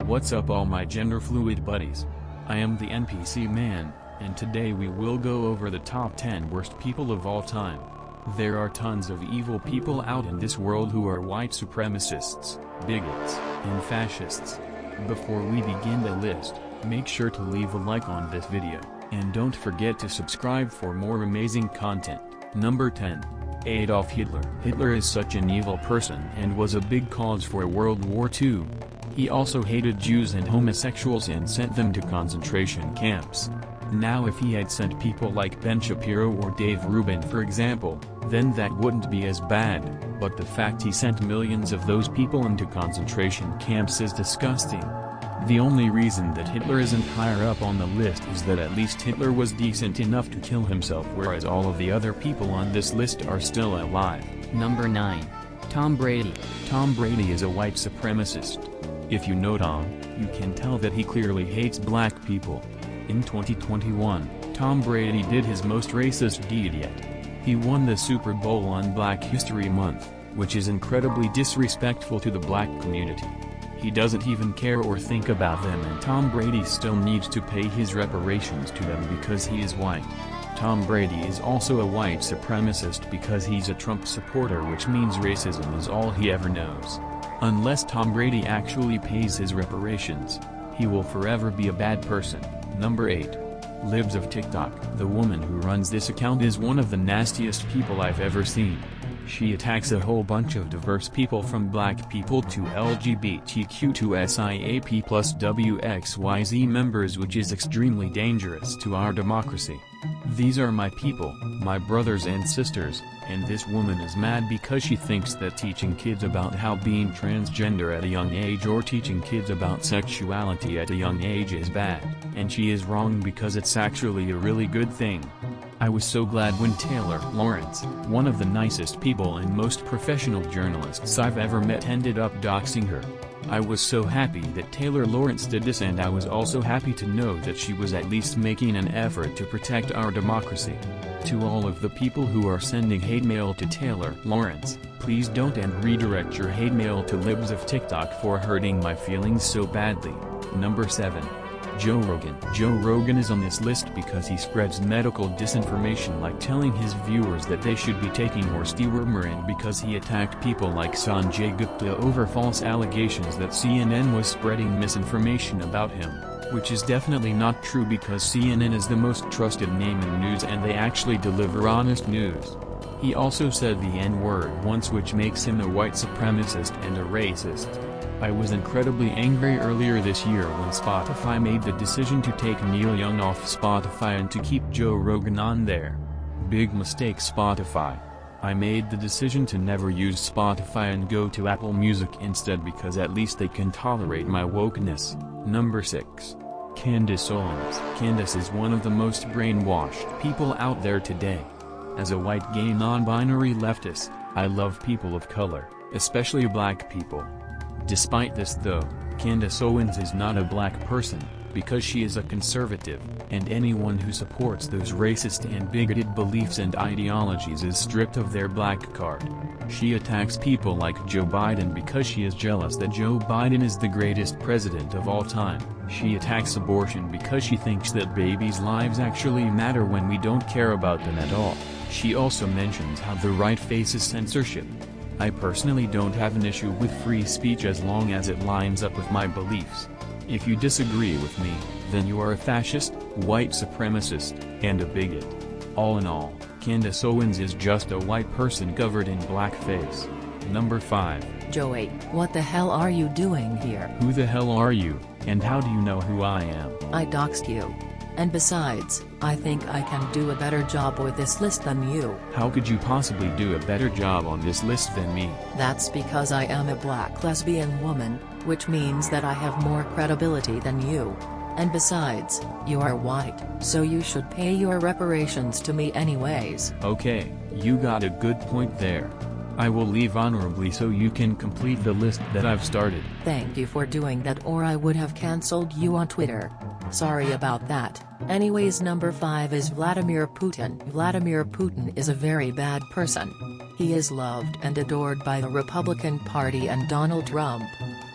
What's up all my gender fluid buddies? I am the NPC man, and today we will go over the top 10 worst people of all time. There are tons of evil people out in this world who are white supremacists, bigots, and fascists. Before we begin the list, make sure to leave a like on this video, and don't forget to subscribe for more amazing content. Number 10. Adolf Hitler. Hitler is such an evil person and was a big cause for World War II. He also hated Jews and homosexuals and sent them to concentration camps. Now if he had sent people like Ben Shapiro or Dave Rubin for example, then that wouldn't be as bad, but the fact he sent millions of those people into concentration camps is disgusting. The only reason that Hitler isn't higher up on the list is that at least Hitler was decent enough to kill himself, whereas all of the other people on this list are still alive. Number 9. Tom Brady. Tom Brady is a white supremacist. If you know Tom, you can tell that he clearly hates black people. In 2021, Tom Brady did his most racist deed yet. He won the Super Bowl on Black History Month, which is incredibly disrespectful to the black community. He doesn't even care or think about them, and Tom Brady still needs to pay his reparations to them because he is white. Tom Brady is also a white supremacist because he's a Trump supporter, which means racism is all he ever knows. Unless Tom Brady actually pays his reparations, he will forever be a bad person. Number 8. Libs of TikTok. The woman who runs this account is one of the nastiest people I've ever seen. She attacks a whole bunch of diverse people, from black people to LGBTQ to SIAP plus WXYZ members, which is extremely dangerous to our democracy. These are my people, my brothers and sisters, and this woman is mad because she thinks that teaching kids about how being transgender at a young age or teaching kids about sexuality at a young age is bad, and she is wrong because it's actually a really good thing. I was so glad when Taylor Lawrence, one of the nicest people and most professional journalists I've ever met, ended up doxing her. I was so happy that Taylor Lawrence did this, and I was also happy to know that she was at least making an effort to protect our democracy. To all of the people who are sending hate mail to Taylor Lawrence, please don't, and redirect your hate mail to Libs of TikTok for hurting my feelings so badly. Number 7. Joe Rogan. Joe Rogan is on this list because he spreads medical disinformation, like telling his viewers that they should be taking horse dewormer, and because he attacked people like Sanjay Gupta over false allegations that CNN was spreading misinformation about him, which is definitely not true because CNN is the most trusted name in news and they actually deliver honest news. He also said the N-word once, which makes him a white supremacist and a racist. I was incredibly angry earlier this year when Spotify made the decision to take Neil Young off Spotify and to keep Joe Rogan on there. Big mistake, Spotify. I made the decision to never use Spotify and go to Apple Music instead because at least they can tolerate my wokeness. Number 6. Candace Owens. Candace is one of the most brainwashed people out there today. As a white gay non-binary leftist, I love people of color, especially black people. Despite this though, Candace Owens is not a black person, because she is a conservative, and anyone who supports those racist and bigoted beliefs and ideologies is stripped of their black card. She attacks people like Joe Biden because she is jealous that Joe Biden is the greatest president of all time. She attacks abortion because she thinks that babies' lives actually matter when we don't care about them at all. She also mentions how the right faces censorship. I personally don't have an issue with free speech as long as it lines up with my beliefs. If you disagree with me, then you are a fascist, white supremacist, and a bigot. All in all, Candace Owens is just a white person covered in blackface. Number 5. Joey, what the hell are you doing here? Who the hell are you, and how do you know who I am? I doxed you. And besides, I think I can do a better job with this list than you. How could you possibly do a better job on this list than me? That's because I am a black lesbian woman, which means that I have more credibility than you. And besides, you are white, so you should pay your reparations to me anyways. Okay, you got a good point there. I will leave honorably so you can complete the list that I've started. Thank you for doing that, or I would have cancelled you on Twitter. Sorry about that. Anyways, number 5 is Vladimir Putin. Vladimir Putin is a very bad person. He is loved and adored by the Republican Party and Donald Trump.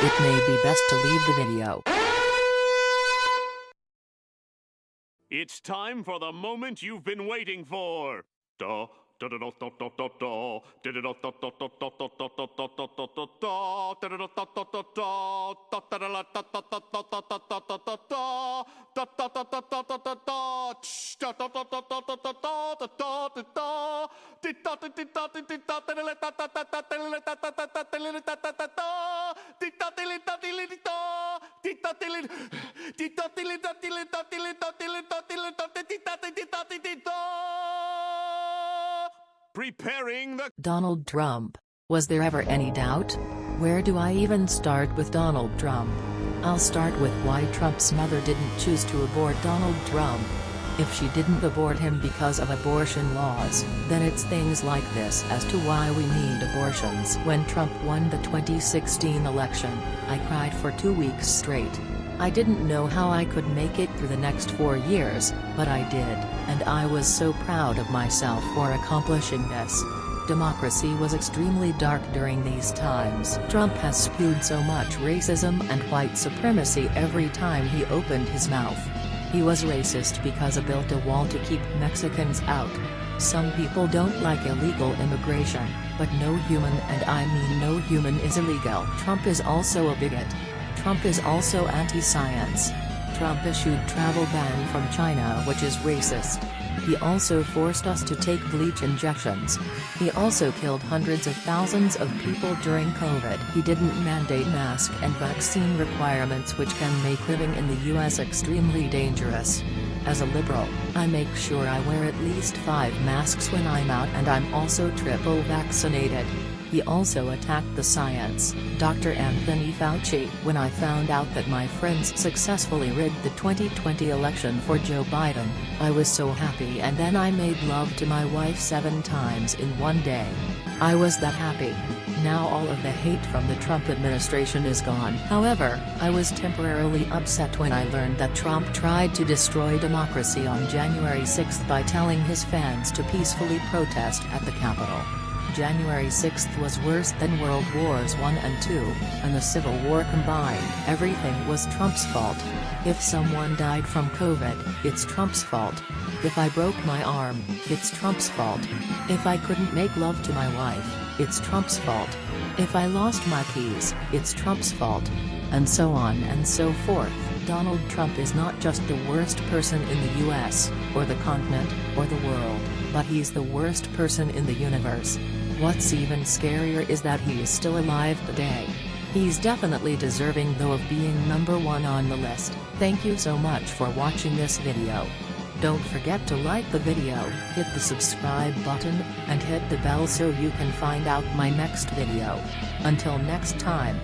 it may be best to leave the video. It's time for the moment you've been waiting for. Preparing the Donald Trump. Was there ever any doubt? Where do I even start with Donald Trump? I'll start with why Trump's mother didn't choose to abort Donald Trump. If she didn't abort him because of abortion laws, then it's things like this as to why we need abortions. When Trump won the 2016 election, I cried for 2 weeks straight. I didn't know how I could make it through the next 4 years, but I did, and I was so proud of myself for accomplishing this. Democracy was extremely dark during these times. Trump has spewed so much racism and white supremacy every time he opened his mouth. He was racist because he built a wall to keep Mexicans out. Some people don't like illegal immigration, but no human, and I mean no human, is illegal. Trump is also a bigot. Trump is also anti-science. Trump issued travel ban from China, which is racist. He also forced us to take bleach injections. He also killed hundreds of thousands of people during COVID. He didn't mandate mask and vaccine requirements, which can make living in the US extremely dangerous. As a liberal, I make sure I wear at least 5 masks when I'm out, and I'm also triple vaccinated. He also attacked the science, Dr. Anthony Fauci. When I found out that my friends successfully rigged the 2020 election for Joe Biden, I was so happy, and then I made love to my wife 7 times in one day. I was that happy. Now all of the hate from the Trump administration is gone. However, I was temporarily upset when I learned that Trump tried to destroy democracy on January 6 by telling his fans to peacefully protest at the Capitol. January 6th was worse than World Wars I and II, and the Civil War combined. Everything was Trump's fault. If someone died from COVID, it's Trump's fault. If I broke my arm, it's Trump's fault. If I couldn't make love to my wife, it's Trump's fault. If I lost my keys, it's Trump's fault. And so on and so forth. Donald Trump is not just the worst person in the US, or the continent, or the world, but he's the worst person in the universe. What's even scarier is that he is still alive today. He's definitely deserving though of being #1 on the list. Thank you so much for watching this video. Don't forget to like the video, hit the subscribe button, and hit the bell so you can find out my next video. Until next time.